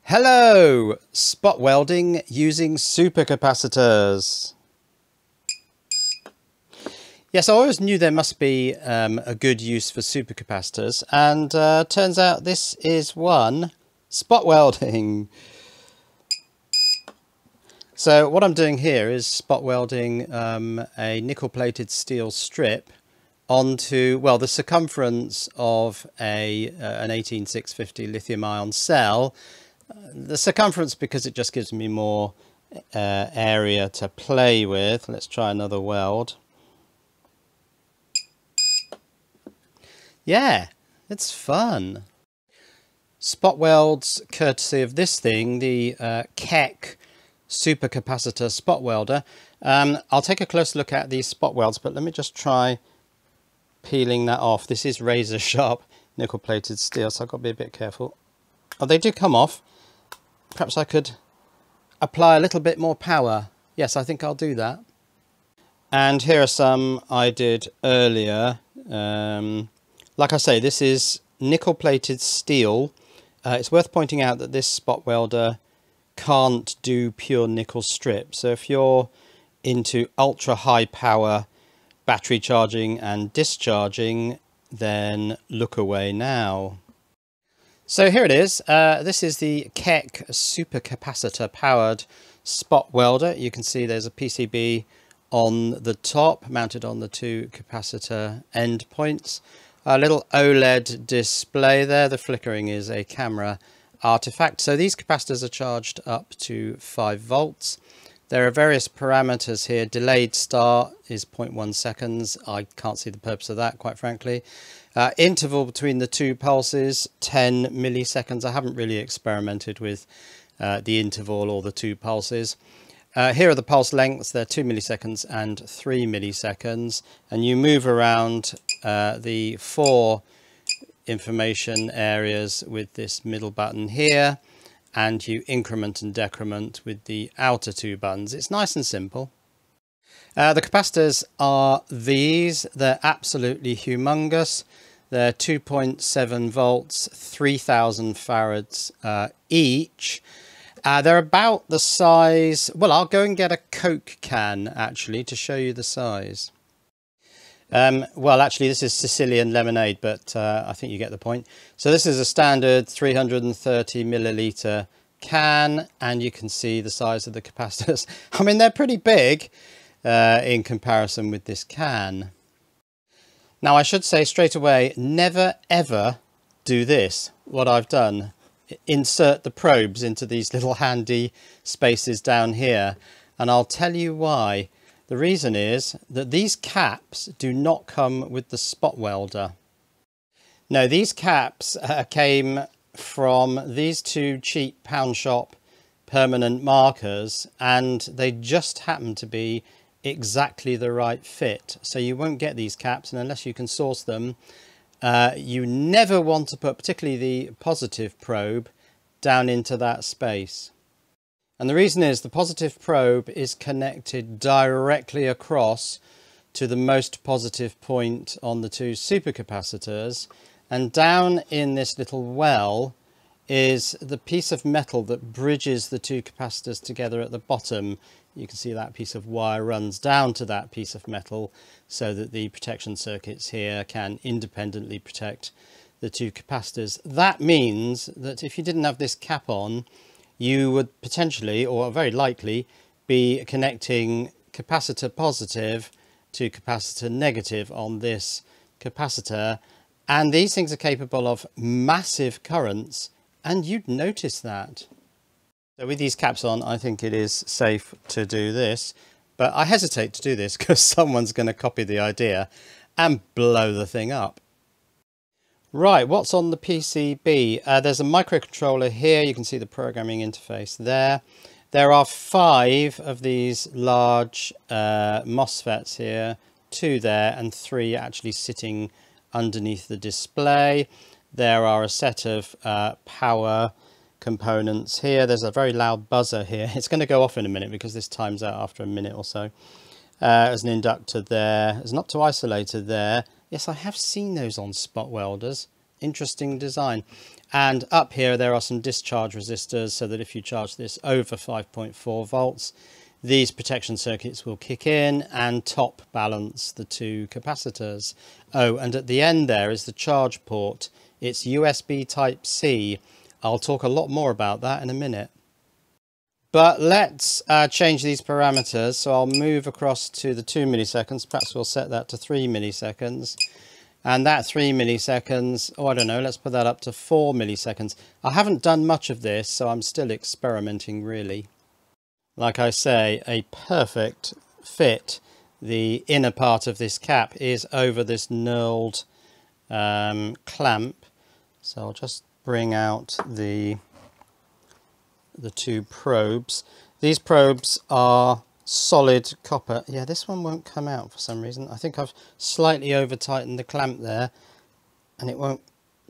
Hello! Spot welding using supercapacitors. Yes, I always knew there must be a good use for supercapacitors, and turns out this is one. Spot welding. So what I'm doing here is spot welding a nickel-plated steel strip onto, well, the circumference of an 18650 lithium-ion cell. The circumference because it just gives me more area to play with. Let's try another weld. Yeah, it's fun. Spot welds courtesy of this thing, the Kekk Supercapacitor spot welder. I'll take a close look at these spot welds, but let me just try peeling that off. This is razor sharp nickel plated steel, so I've got to be a bit careful. Oh, they do come off. Perhaps I could apply a little bit more power. Yes, I think I'll do that. And here are some I did earlier. Like I say, this is nickel plated steel. It's worth pointing out that this spot welder can't do pure nickel strip. So if you're into ultra high power battery charging and discharging, then look away now. So here it is. This is the Kekk Supercapacitor powered spot welder. You can see there's a PCB on the top mounted on the two capacitor end points. A little OLED display there. The flickering is a camera artifact. So these capacitors are charged up to 5 volts. There are various parameters here. Delayed start is 0.1 seconds. I can't see the purpose of that, quite frankly. Interval between the two pulses, 10 milliseconds. I haven't really experimented with the interval or the two pulses. Here are the pulse lengths. They're 2 milliseconds and 3 milliseconds. And you move around the 4 information areas with this middle button here. And you increment and decrement with the outer 2 buttons. It's nice and simple. The capacitors are these. They're absolutely humongous. They're 2.7 volts, 3000 farads each. They're about the size, well, I'll go and get a Coke can actually to show you the size. Well, actually this is Sicilian lemonade, but I think you get the point. So this is a standard 330 milliliter can, and you can see the size of the capacitors. I mean, they're pretty big in comparison with this can. Now I should say straight away, never ever do this, what I've done. Insert the probes into these little handy spaces down here, and I'll tell you why. The reason is that these caps do not come with the spot welder. No, these caps came from these 2 cheap pound shop permanent markers, and they just happen to be exactly the right fit. So you won't get these caps, and unless you can source them, you never want to put particularly the positive probe down into that space. And the reason is the positive probe is connected directly across to the most positive point on the 2 supercapacitors, and down in this little well is the piece of metal that bridges the 2 capacitors together at the bottom. You can see that piece of wire runs down to that piece of metal so that the protection circuits here can independently protect the 2 capacitors. That means that if you didn't have this cap on, you would potentially, or very likely, be connecting capacitor positive to capacitor negative on this capacitor. And these things are capable of massive currents, and you'd notice that. So with these caps on, I think it is safe to do this, but I hesitate to do this because someone's going to copy the idea and blow the thing up. Right, what's on the PCB? There's a microcontroller here. You can see the programming interface there. There are 5 of these large MOSFETs here, 2 there and 3 actually sitting underneath the display. There are a set of power components here. There's a very loud buzzer here. It's going to go off in a minute because this times out after a minute or so. There's an inductor there. There's an opto-isolator there. Yes, I have seen those on spot welders. Interesting design. And up here there are some discharge resistors, so that if you charge this over 5.4 volts, these protection circuits will kick in and top balance the two capacitors. Oh, and at the end there is the charge port. It's USB Type C. I'll talk a lot more about that in a minute. But let's change these parameters. So I'll move across to the 2 milliseconds. Perhaps we'll set that to 3 milliseconds. And that 3 milliseconds, oh, I don't know, let's put that up to 4 milliseconds. I haven't done much of this, so I'm still experimenting really. Like I say, a perfect fit. The inner part of this cap is over this knurled clamp. So I'll just bring out the two probes. These probes are solid copper. Yeah, this one won't come out for some reason. I think I've slightly over tightened the clamp there and it won't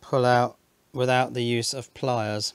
pull out without the use of pliers.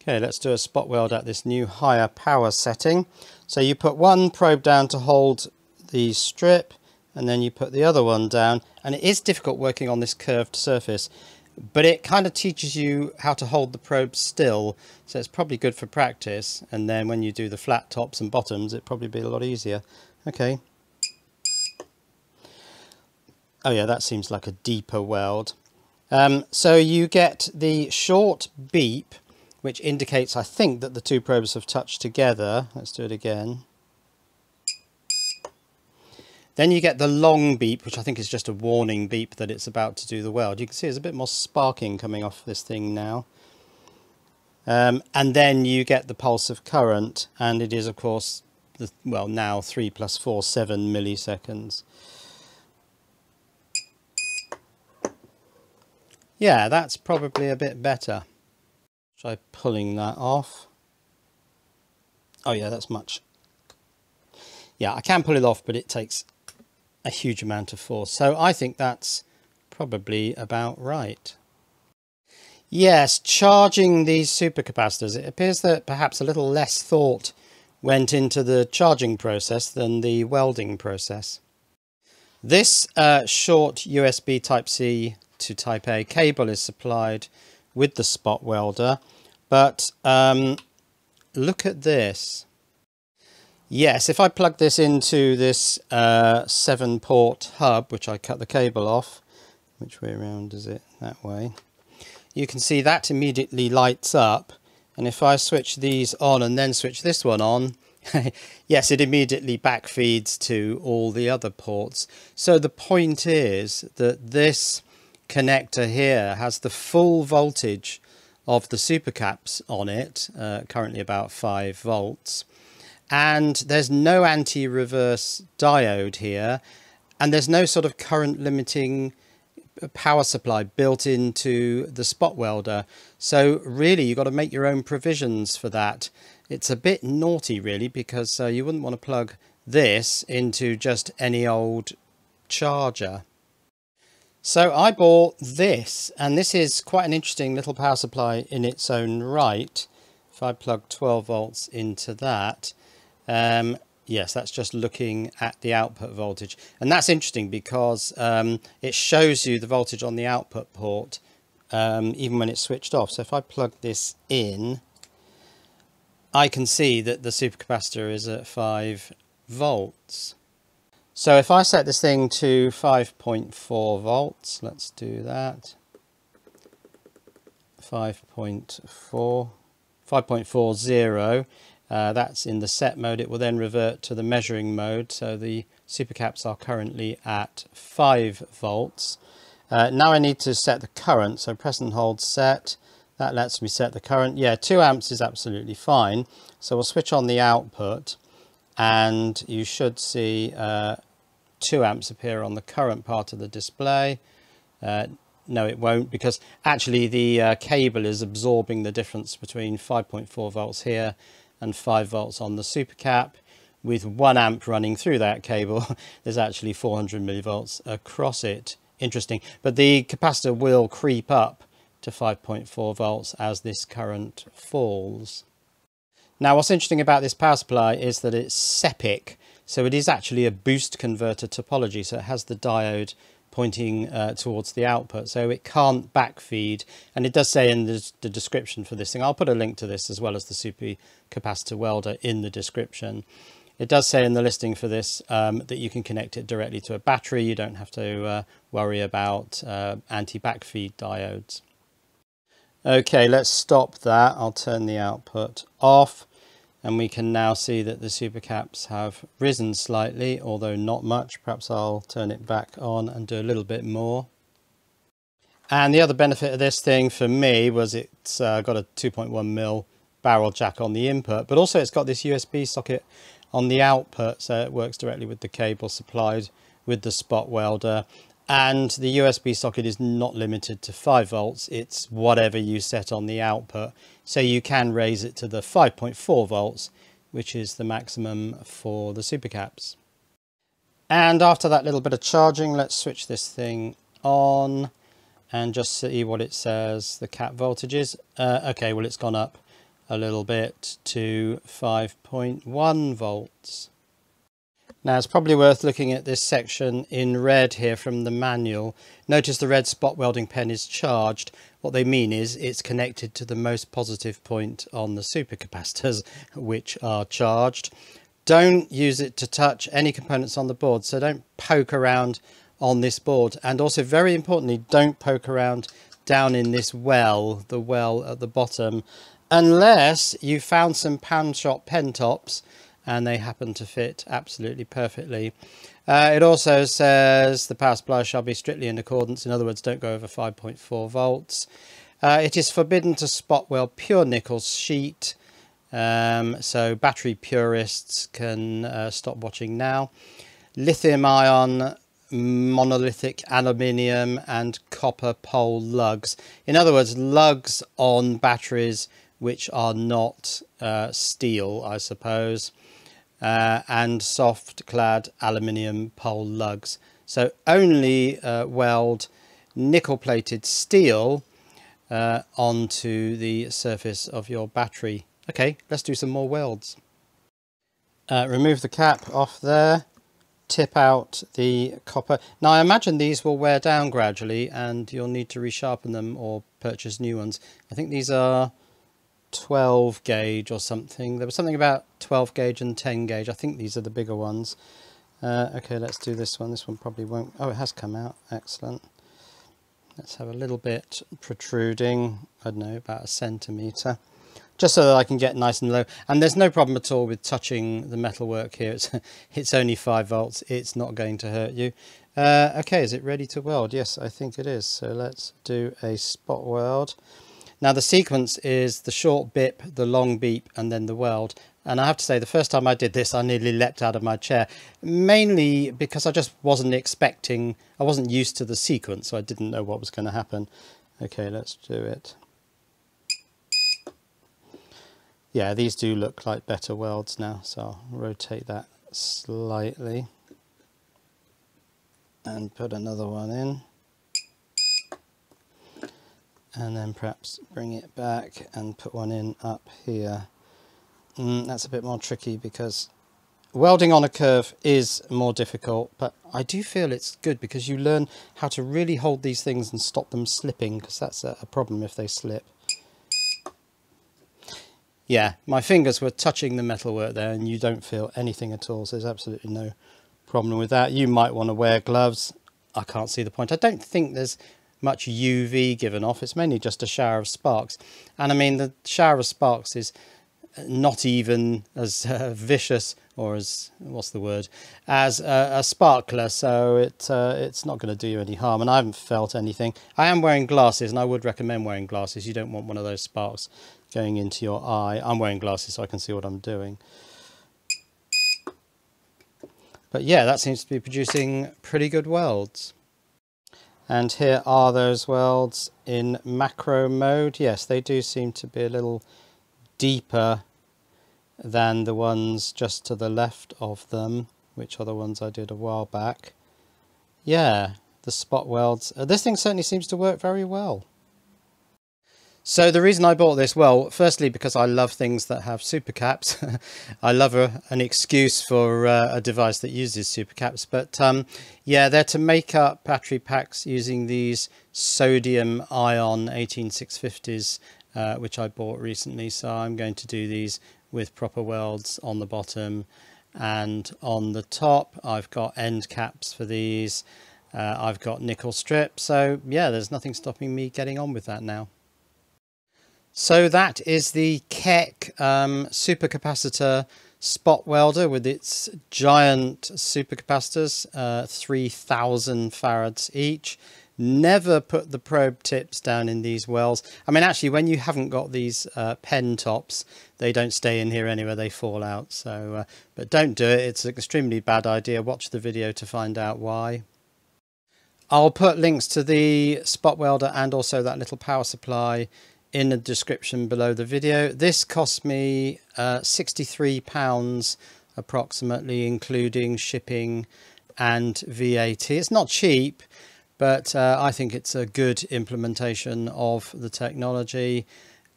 Okay, let's do a spot weld at this new higher power setting. So you put one probe down to hold the strip and then you put the other one down, and it is difficult working on this curved surface, but it kind of teaches you how to hold the probe still, so it's probably good for practice, and then when you do the flat tops and bottoms it'll probably be a lot easier. Okay. Oh yeah, that seems like a deeper weld. So you get the short beep, which indicates, I think, that the two probes have touched together. Let's do it again. Then you get the long beep, which I think is just a warning beep that it's about to do the weld. You can see there's a bit more sparking coming off this thing now. And then you get the pulse of current, and it is, of course, well, now 3 + 4, 7 milliseconds. Yeah, that's probably a bit better. Try pulling that off. Oh yeah, that's much. Yeah, I can pull it off, but it takes a huge amount of force. So I think that's probably about right. Yes, charging these supercapacitors, it appears that perhaps a little less thought went into the charging process than the welding process. This short USB Type-C to Type-A cable is supplied with the spot welder, but look at this. Yes, if I plug this into this 7-port hub, which I cut the cable off, which way around is it? That way. You can see that immediately lights up, and if I switch these on and then switch this one on, yes, it immediately backfeeds to all the other ports. So the point is that this connector here has the full voltage of the supercaps on it, currently about 5 volts. And there's no anti-reverse diode here, and there's no sort of current limiting power supply built into the spot welder. So really you've got to make your own provisions for that. It's a bit naughty really, because you wouldn't want to plug this into just any old charger. So I bought this, and this is quite an interesting little power supply in its own right. If I plug 12 volts into that, yes, that's just looking at the output voltage, and that's interesting because it shows you the voltage on the output port even when it's switched off. So if I plug this in, I can see that the supercapacitor is at 5 volts. So if I set this thing to 5.4 volts, let's do that. 5.40. That's in the set mode. It will then revert to the measuring mode. So the supercaps are currently at 5 volts. Now I need to set the current. So press and hold set. That lets me set the current. Yeah, 2 amps is absolutely fine. So we'll switch on the output, and you should see 2 amps appear on the current part of the display. No, it won't, because actually the cable is absorbing the difference between 5.4 volts here and 5 volts on the supercap. With 1 amp running through that cable, there's actually 400 millivolts across it. Interesting. But the capacitor will creep up to 5.4 volts as this current falls. Now what's interesting about this power supply is that it's SEPIC, so it is actually a boost converter topology, so it has the diode pointing towards the output, so it can't backfeed. And it does say in the description for this thing, I'll put a link to this as well as the supercapacitor welder in the description. It does say in the listing for this that you can connect it directly to a battery. You don't have to worry about anti-backfeed diodes. Okay, let's stop that. I'll turn the output off, and we can now see that the supercaps have risen slightly, although not much. Perhaps I'll turn it back on and do a little bit more. And the other benefit of this thing for me was it's got a 2.1mm barrel jack on the input, but also it's got this USB socket on the output, so it works directly with the cable supplied with the spot welder. And the USB socket is not limited to 5 volts, it's whatever you set on the output. So you can raise it to the 5.4 volts, which is the maximum for the supercaps. And after that little bit of charging, let's switch this thing on and just see what it says the cap voltage is. Okay, well, it's gone up a little bit to 5.1 volts. Now it's probably worth looking at this section in red here from the manual. Notice the red spot welding pen is charged. What they mean is it's connected to the most positive point on the supercapacitors, which are charged. Don't use it to touch any components on the board, so don't poke around on this board. And also, very importantly, don't poke around down in this well, the well at the bottom, unless you found some pan shop pen tops and they happen to fit absolutely perfectly. It also says the power supply shall be strictly in accordance. In other words, don't go over 5.4 volts. It is forbidden to spot weld pure nickel sheet. So battery purists can stop watching now. Lithium-ion, monolithic aluminium and copper pole lugs. In other words, lugs on batteries which are not steel, I suppose. And soft clad aluminium pole lugs. So only weld nickel plated steel onto the surface of your battery. Okay, let's do some more welds. Remove the cap off there, tip out the copper. Now I imagine these will wear down gradually and you'll need to resharpen them or purchase new ones. I think these are 12 gauge or something. There was something about 12 gauge and 10 gauge. I think these are the bigger ones. Okay, let's do this one. This one probably won't. Oh, it has come out. Excellent. Let's have a little bit protruding. I don't know, about 1 centimetre. Just so that I can get nice and low. And there's no problem at all with touching the metalwork here. It's only 5 volts. It's not going to hurt you. Okay, is it ready to weld? Yes, I think it is. So let's do a spot weld. Now the sequence is the short bip, the long beep, and then the weld. And I have to say, the first time I did this, I nearly leapt out of my chair, mainly because I just wasn't expecting, I wasn't used to the sequence, so I didn't know what was going to happen. Okay, let's do it. Yeah, these do look like better welds now, so I'll rotate that slightly and put another one in. And then perhaps bring it back and put one in up here. That's a bit more tricky because welding on a curve is more difficult, but I do feel it's good because you learn how to really hold these things and stop them slipping, because that's a problem if they slip. Yeah, my fingers were touching the metalwork there and you don't feel anything at all, so there's absolutely no problem with that. You might want to wear gloves. I can't see the point. I don't think there's much UV given off. It's mainly just a shower of sparks, and I mean the shower of sparks is not even as vicious, or as, what's the word, as a sparkler, so it's not going to do you any harm, and I haven't felt anything. I am wearing glasses and I would recommend wearing glasses. You don't want one of those sparks going into your eye. I'm wearing glasses so I can see what I'm doing. But yeah, that seems to be producing pretty good welds. And here are those welds in macro mode. Yes, they do seem to be a little deeper than the ones just to the left of them, which are the ones I did a while back. Yeah, the spot welds. This thing certainly seems to work very well. So the reason I bought this, well, firstly because I love things that have supercaps. I love an excuse for a device that uses supercaps. But yeah, they're to make up battery packs using these sodium-ion 18650s, which I bought recently. So I'm going to do these with proper welds on the bottom, and on the top I've got end caps for these. I've got nickel strips. So yeah, there's nothing stopping me getting on with that now. So that is the Kekk Supercapacitor spot welder with its giant supercapacitors, 3000 farads each. Never put the probe tips down in these wells. I mean, actually, when you haven't got these pen tops, they don't stay in here anyway, they fall out. So, but don't do it. It's an extremely bad idea. Watch the video to find out why. I'll put links to the spot welder and also that little power supply in the description below the video. This cost me £63 approximately, including shipping and VAT. It's not cheap, but I think it's a good implementation of the technology,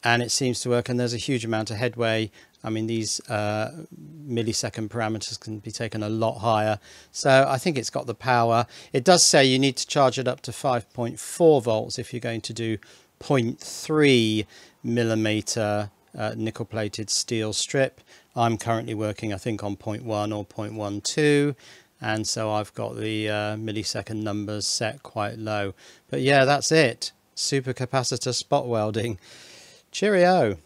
and it seems to work, and there's a huge amount of headway. I mean, these millisecond parameters can be taken a lot higher, so I think it's got the power. It does say you need to charge it up to 5.4 volts if you're going to do 0.3 millimeter nickel plated steel strip. I'm currently working, I think, on 0.1 or 0.12, and so I've got the millisecond numbers set quite low. But yeah, that's it. Supercapacitor spot welding. Cheerio.